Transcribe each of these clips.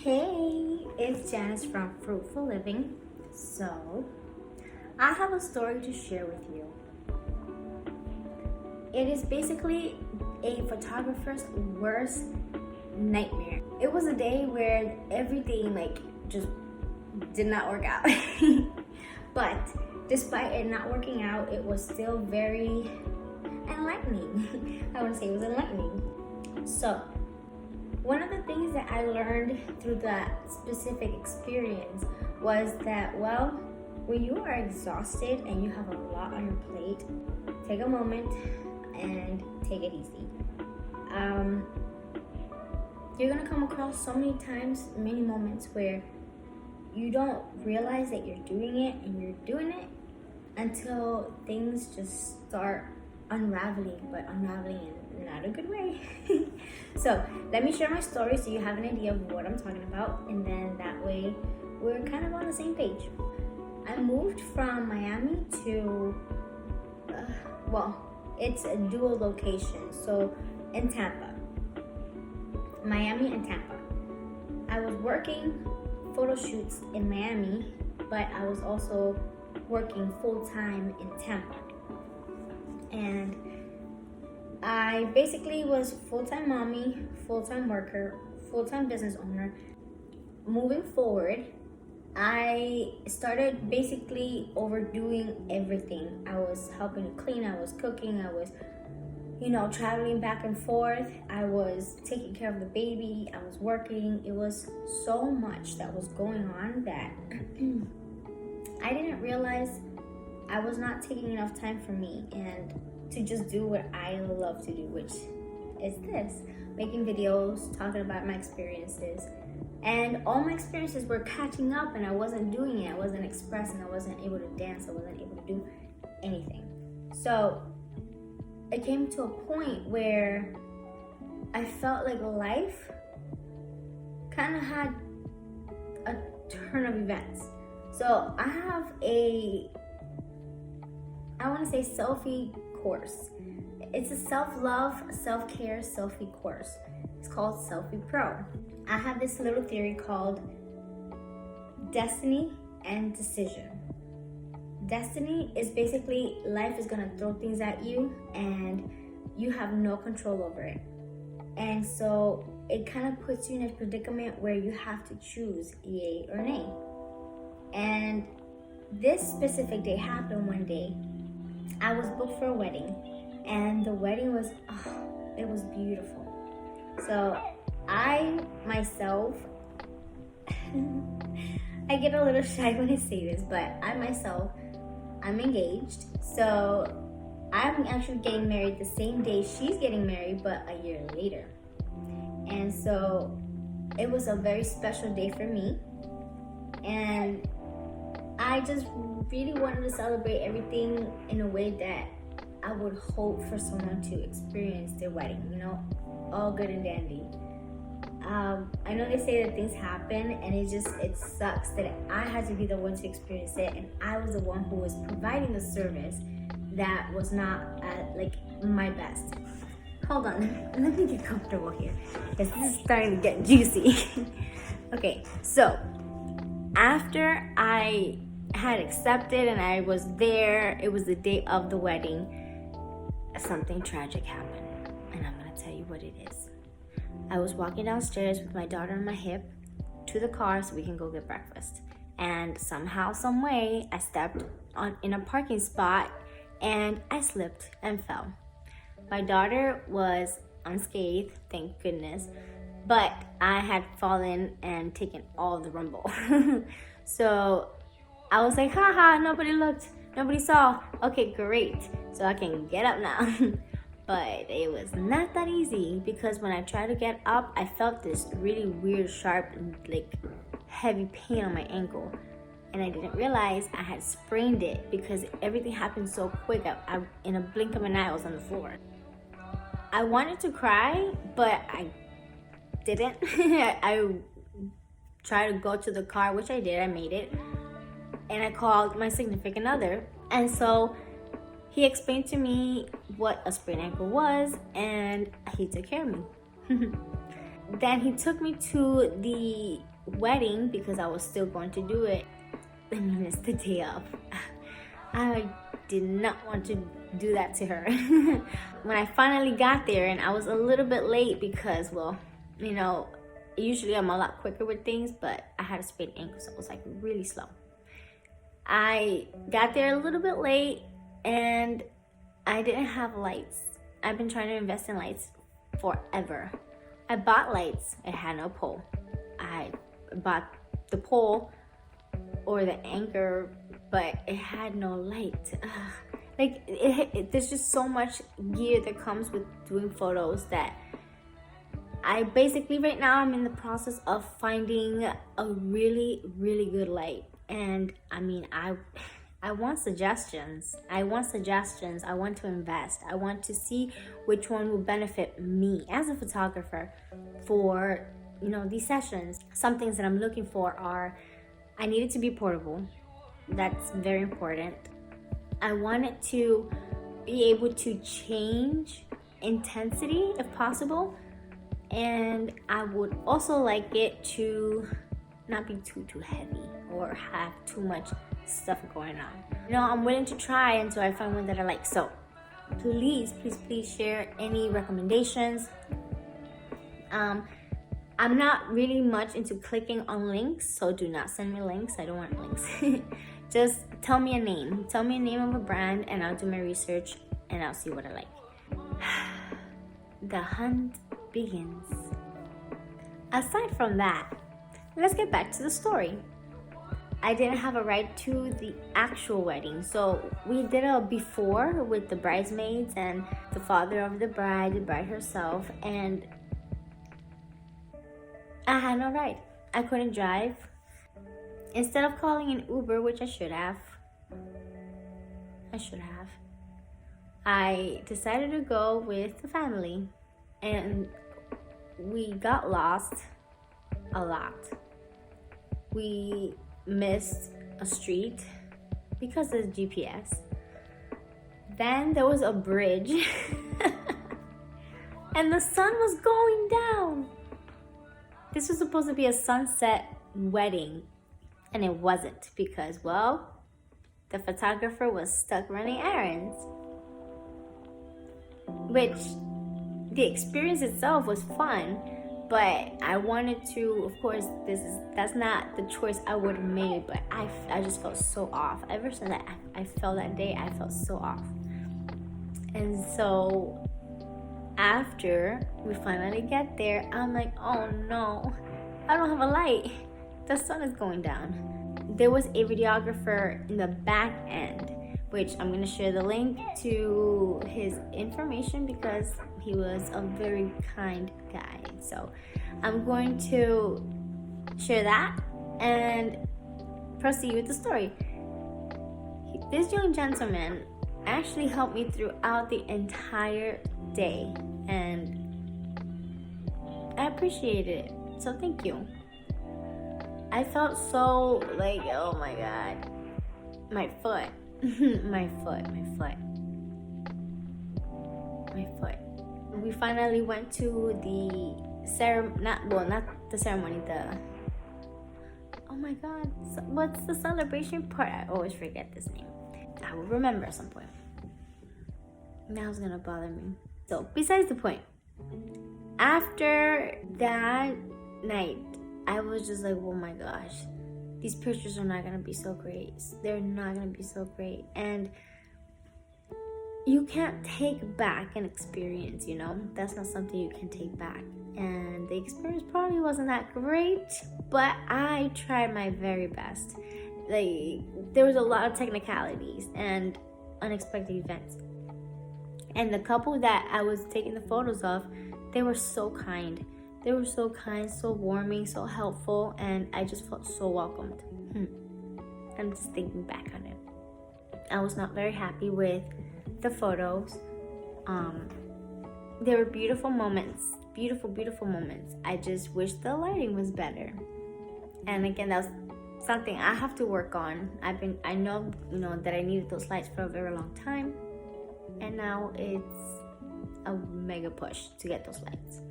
Hey, it's Janis from Fruitful Living. So, I have a story to share with you. It is basically a photographer's worst nightmare. It was a day where everything just did not work out. But despite it not working out, it was still very enlightening. I would say it was enlightening. So, one of the things that I learned through that specific experience was that, when you are exhausted and you have a lot on your plate, take a moment and take it easy. You're gonna come across so many times, many moments where you don't realize that you're doing it and you're doing it until things just start unraveling, but unraveling in not a good way. So let me share my story so you have an idea of what I'm talking about, and then that way we're kind of on the same page. I moved from Miami to, it's a dual location, so in Tampa, Miami and Tampa. I was working photo shoots in Miami, but I was also working full-time in Tampa. And I basically was full-time mommy, full-time worker, full-time business owner. Moving forward, I started basically overdoing everything. I was helping to clean, I was cooking, I was, traveling back and forth. I was taking care of the baby, I was working. It was so much that was going on that I didn't realize I was not taking enough time for me and to just do what I love to do, which is this, making videos, talking about my experiences. And all my experiences were catching up and I wasn't doing it. I wasn't expressing, I wasn't able to dance, I wasn't able to do anything. So it came to a point where I felt like life kind of had a turn of events. So I have selfie course. It's a self-love, self-care selfie course. It's called Selfie Pro. I have this little theory called destiny and decision. Destiny is basically life is gonna throw things at you and you have no control over it. And so it kind of puts you in a predicament where you have to choose yay or nay. And this specific day happened one day. I was booked for a wedding, and the wedding was, it was beautiful. So I myself, I get a little shy when I say this, but I'm engaged. So I'm actually getting married the same day she's getting married, but a year later. And so it was a very special day for me. And I just really wanted to celebrate everything in a way that I would hope for someone to experience their wedding, all good and dandy. I know they say that things happen and it sucks that I had to be the one to experience it, and I was the one who was providing the service that was not my best. Hold on, let me get comfortable here because this is starting to get juicy. Okay, so after I had accepted and I was there, it was the day of the wedding, something tragic happened, and I'm gonna tell you what it is. I was walking downstairs with my daughter on my hip to the car so we can go get breakfast, and somehow, some way, I stepped in a parking spot and I slipped and fell. My daughter was unscathed, thank goodness, but I had fallen and taken all the rumble. So I was like, haha, nobody looked, nobody saw. Okay, great. So I can get up now. But it was not that easy because when I tried to get up, I felt this really weird, sharp, heavy pain on my ankle. And I didn't realize I had sprained it because everything happened so quick. I in a blink of an eye, I was on the floor. I wanted to cry, but I didn't. I tried to go to the car, which I did, I made it. And I called my significant other. And so he explained to me what a sprained ankle was, and he took care of me. Then he took me to the wedding, because I was still going to do it, I missed the day of. I did not want to do that to her. When I finally got there, and I was a little bit late because, well, you know, usually I'm a lot quicker with things, but I had a sprained ankle, so it was like really slow. I got there a little bit late, and I didn't have lights. I've been trying to invest in lights forever. I bought lights, it had no pole. I bought the pole or the anchor, but it had no light. Like, there's just so much gear that comes with doing photos that I basically, right now, I'm in the process of finding a really, really good light. And I mean, I want suggestions. I want to invest. I want to see which one will benefit me as a photographer for, you know, these sessions. Some things that I'm looking for are, I need it to be portable. That's very important. I want it to be able to change intensity if possible. And I would also like it to not be too heavy or have too much stuff going on. You know, I'm willing to try until I find one that I like. So please share any recommendations. I'm not really much into clicking on links, so do not send me links. I don't want links. Just tell me a name. Tell me a name of a brand, and I'll do my research and I'll see what I like. The hunt begins. Aside from that, let's get back to the story. I didn't have a ride to the actual wedding, so we did a before with the bridesmaids and the father of the bride herself, and I had no ride. I couldn't drive. Instead of calling an Uber, which I should have, I decided to go with the family, and we got lost a lot. We missed a street because of the GPS. Then there was a bridge and the sun was going down. This was supposed to be a sunset wedding, and it wasn't because, well, the photographer was stuck running errands. Which, the experience itself was fun, but I wanted to, of course, that's not the choice I would have made, but I just felt so off. Ever since I felt that day, I felt so off. And so after we finally get there, I'm like, oh no, I don't have a light. The sun is going down. There was a videographer in the back end, which I'm going to share the link to his information because he was a very kind guy. So I'm going to share that and proceed with the story. This young gentleman actually helped me throughout the entire day, and I appreciated it. So thank you. I felt so like, oh my God, my foot. my foot. We finally went to the ceremony, not the ceremony, oh my God, what's the celebration part? I always forget this name. I will remember at some point. Now it's gonna bother me. So, besides the point, after that night, I was just like, oh my gosh, these pictures are not gonna be so great. They're not gonna be so great. And you can't take back an experience, you know? That's not something you can take back. And the experience probably wasn't that great, but I tried my very best. Like, there was a lot of technicalities and unexpected events. And the couple that I was taking the photos of, they were so kind. They were so kind, so warming, so helpful, and I just felt so welcomed. I'm just thinking back on it. I was not very happy with the photos. There were beautiful moments, beautiful moments. I just wish the lighting was better. And again, that was something I have to work on. I know that I needed those lights for a very long time, and now it's a mega push to get those lights.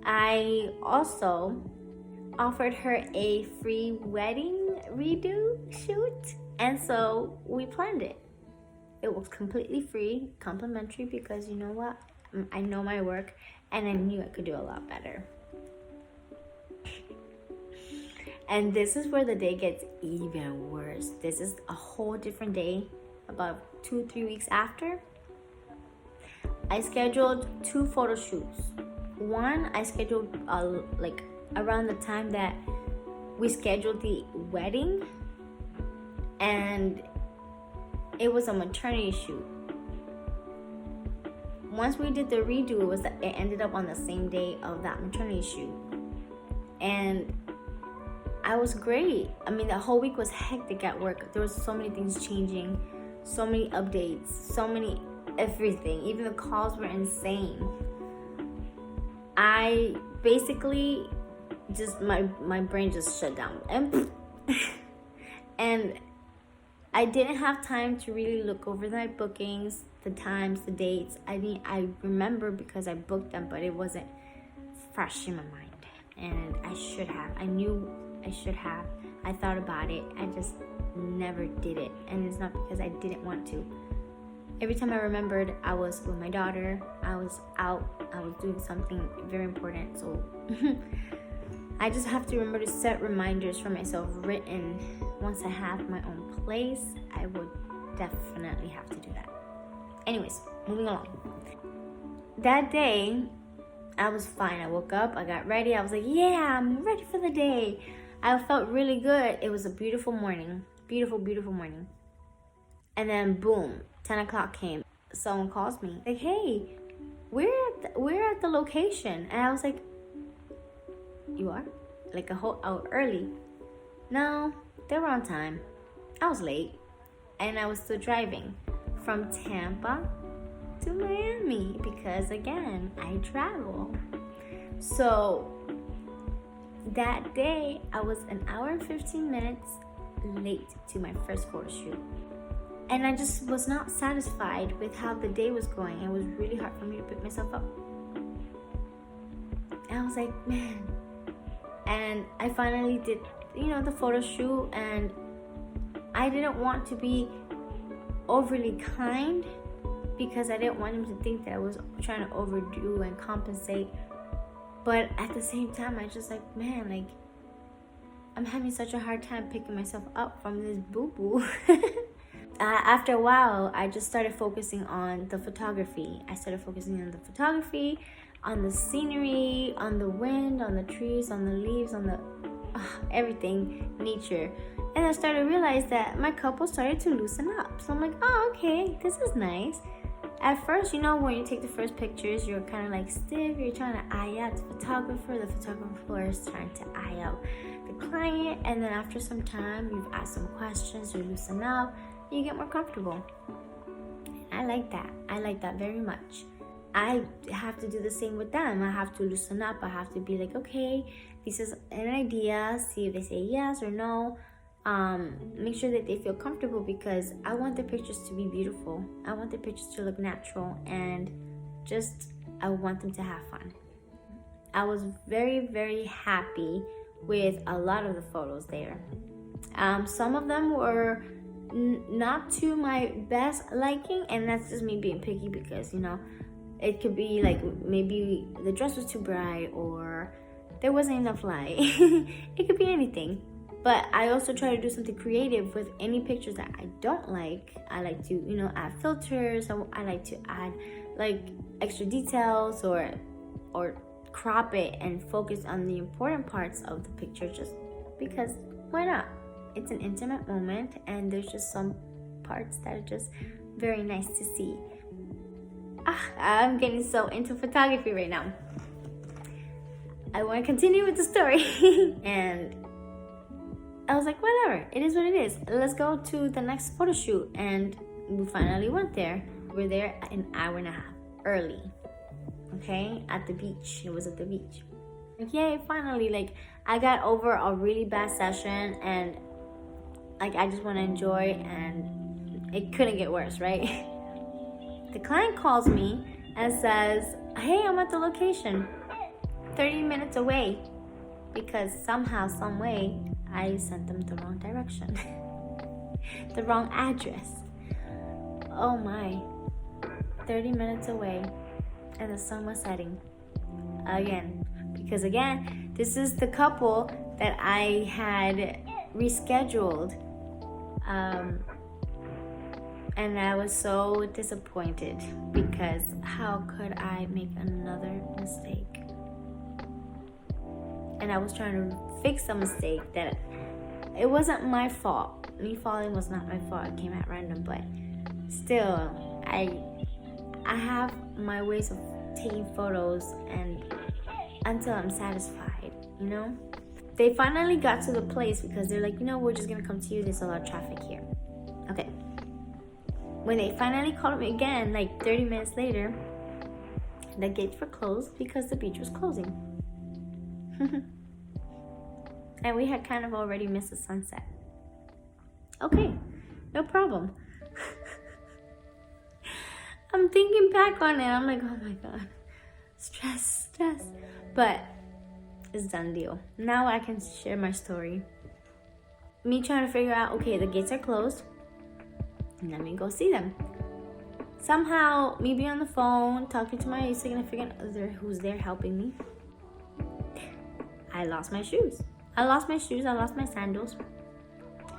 I also offered her a free wedding redo shoot, and so we planned it. It was completely free, complimentary, because you know what? I know my work and I knew I could do a lot better. And this is where the day gets even worse. This is a whole different day, about 2-3 weeks after. I scheduled 2 photo shoots. One, I scheduled around the time that we scheduled the wedding, and it was a maternity shoot. Once we did the redo, it ended up on the same day of that maternity shoot, and I was great. I mean, the whole week was hectic at work. There was so many things changing, so many updates, so many everything. Even the calls were insane. I basically just my brain just shut down, and I didn't have time to really look over my bookings, the times, the dates. I mean, I remember because I booked them, but it wasn't fresh in my mind, and I should have. I knew I should have. I thought about it. I just never did it, and it's not because I didn't want to. Every time I remembered, I was with my daughter, I was out, I was doing something very important. So I just have to remember to set reminders for myself written. Once I have my own place, I would definitely have to do that. Anyways, moving along. That day, I was fine. I woke up, I got ready. I was like, yeah, I'm ready for the day. I felt really good. It was a beautiful morning. Beautiful, beautiful morning. And then boom, 10 o'clock came. Someone calls me like, hey, we're at the location. And I was like, you are? Like a whole hour early? No, they were on time. I was late. And I was still driving from Tampa to Miami because, again, I travel. So that day, I was an hour and 15 minutes late to my first photo shoot. And I just was not satisfied with how the day was going. It was really hard for me to pick myself up. And I was like, man. And I finally did, the photo shoot. And I didn't want to be overly kind because I didn't want him to think that I was trying to overdo and compensate. But at the same time, I just like, man, like, I'm having such a hard time picking myself up from this boo-boo. After a while, I just started focusing on the photography. I started focusing on the photography, on the scenery, on the wind, on the trees, on the leaves, on the everything, nature. And I started to realize that my couple started to loosen up. So I'm like, oh, okay, this is nice. At first, when you take the first pictures, you're kind of like stiff. You're trying to eye out the photographer. The photographer is trying to eye out the client. And then after some time, you've asked some questions, you loosen up, you get more comfortable. I like that. I like that very much. I have to do the same with them. I have to loosen up. I have to be like, okay, this is an idea. See if they say yes or no. Make sure that they feel comfortable because I want the pictures to be beautiful. I want the pictures to look natural, and I want them to have fun. I was very, very happy with a lot of the photos there. Some of them were not to my best liking, and that's just me being picky because, it could be like maybe the dress was too bright or there wasn't enough light. It could be anything. But I also try to do something creative with any pictures that I don't like. I like to, add filters. I like to add like extra details or crop it and focus on the important parts of the picture just because why not? It's an intimate moment and there's just some parts that are just very nice to see. I'm getting so into photography right now. I want to continue with the story. And I was like, whatever, it is what it is. Let's go to the next photo shoot. And we finally went there. We're there an hour and a half early. Okay, at the beach. It was at the beach. Like, yay, finally. I got over a really bad session and I just want to enjoy, and it couldn't get worse, right? The client calls me and says, hey, I'm at the location, 30 minutes away. because somehow, some way, I sent them the wrong direction, the wrong address. Oh my, 30 minutes away, and the sun was setting again. Because again, this is the couple that I had rescheduled. And I was so disappointed because how could I make another mistake? And I was trying to fix a mistake that it wasn't my fault. Me falling was not my fault. It came at random, but still, I have my ways of taking photos and until I'm satisfied, you know? They finally got to the place because they're like, we're just gonna come to you. There's a lot of traffic here. Okay. When they finally called me again, like 30 minutes later, the gates were closed because the beach was closing. And we had kind of already missed the sunset. Okay, no problem. I'm thinking back on it. I'm like, oh my God. Stress. But it's done deal. Now I can share my story. Me trying to figure out, okay, the gates are closed. Let me go see them. Somehow, me being on the phone, talking to my significant other who's there helping me, I lost my shoes. I lost my sandals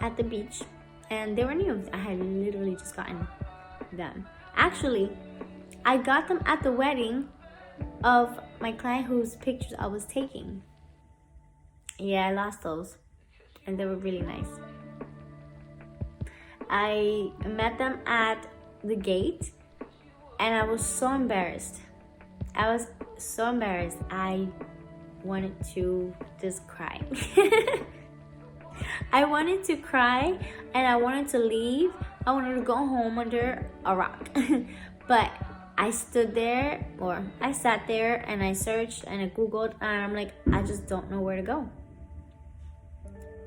at the beach. And they were new. I had literally just gotten them. Actually, I got them at the wedding of my client whose pictures I was taking. Yeah, I lost those. And they were really nice. I met them at the gate and I was so embarrassed. I wanted to just cry. I wanted to cry and I wanted to leave. I wanted to go home under a rock. But I sat there and I searched and I Googled and I'm like, I just don't know where to go.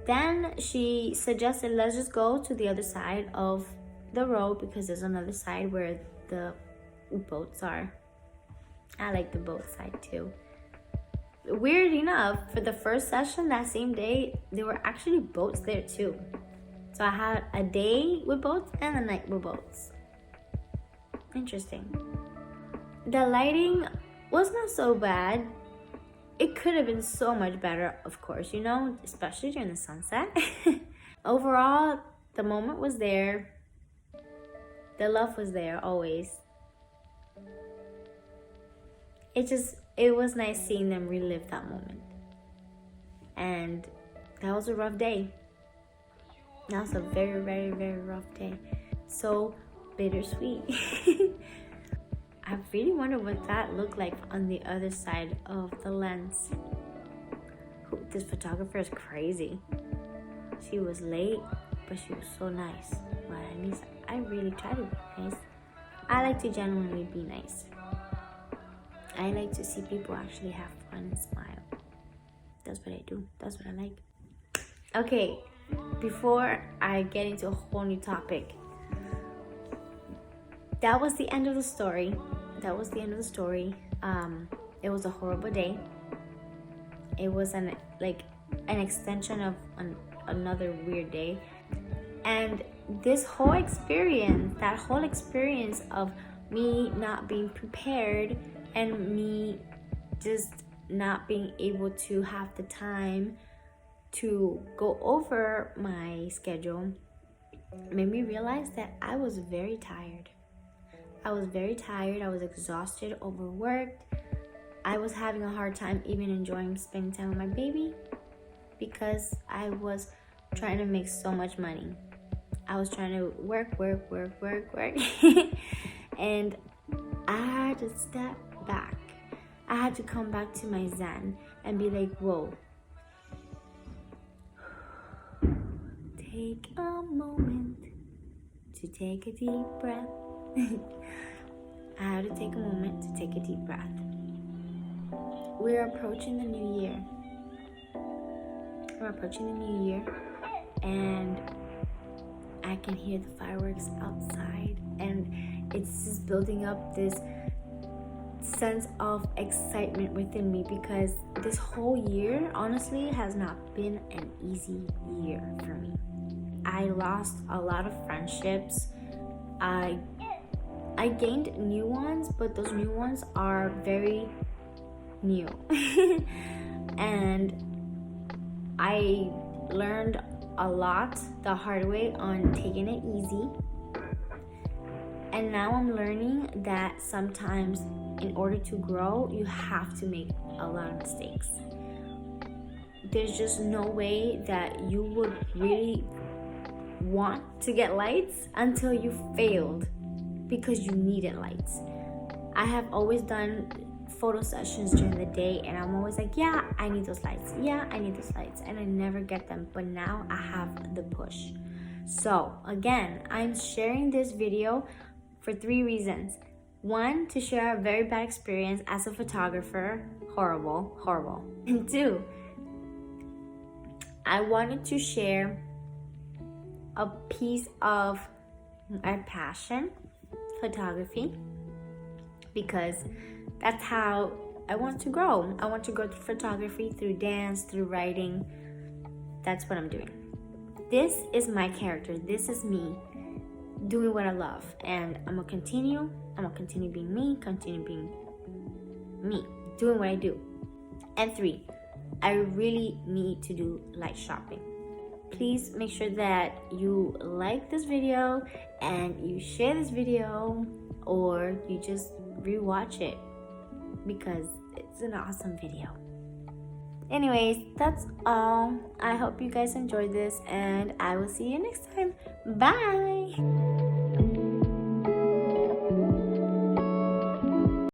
Then she suggested, let's just go to the other side of the road because there's another side where the boats are. I like the boat side too. Weird enough, for the first session that same day, there were actually boats there too. So I had a day with boats and a night with boats. Interesting. The lighting was not so bad. It could have been so much better, of course, especially during the sunset. Overall, the moment was there. The love was there always. It was nice seeing them relive that moment. And that was a rough day. That was a very, very, very rough day. So bittersweet. I really wonder what that looked like on the other side of the lens. This photographer is crazy. She was late, but she was so nice. Well, at least I really try to be nice. I like to genuinely be nice. I like to see people actually have fun and smile. That's what I do. That's what I like. Okay, before I get into a whole new topic, that was the end of the story. It was a horrible day. It was an extension of another weird day. And that whole experience of me not being prepared and me just not being able to have the time to go over my schedule made me realize that I was very tired. I was exhausted, overworked. I was having a hard time even enjoying spending time with my baby because I was trying to make so much money. I was trying to work. And I had to step back. I had to come back to my zen and be like, whoa. Take a moment to take a deep breath. I had to take a moment to take a deep breath. We're approaching the new year. And I can hear the fireworks outside, and it's just building up this sense of excitement within me because this whole year honestly has not been an easy year for me. I lost a lot of friendships. I gained new ones, but those new ones are very new. And I learned a lot the hard way on taking it easy. And now I'm learning that sometimes in order to grow, you have to make a lot of mistakes. There's just no way that you would really want to get lights until you failed because you needed lights. I have always done photo sessions during the day and I'm always like, yeah, I need those lights. Yeah, I need those lights. And I never get them. But now I have the push. So again, I'm sharing this video for 3 reasons. 1, to share a very bad experience as a photographer. Horrible. And 2, I wanted to share a piece of my passion, photography, because that's how I want to grow. I want to grow through photography, through dance, through writing. That's what I'm doing. This is my character. This is me doing what I love. And I'm gonna continue being me, doing what I do. And 3, I really need to do light shopping. Please make sure that you like this video and you share this video, or you just rewatch it because it's an awesome video. Anyways, that's all. I hope you guys enjoyed this and I will see you next time. Bye!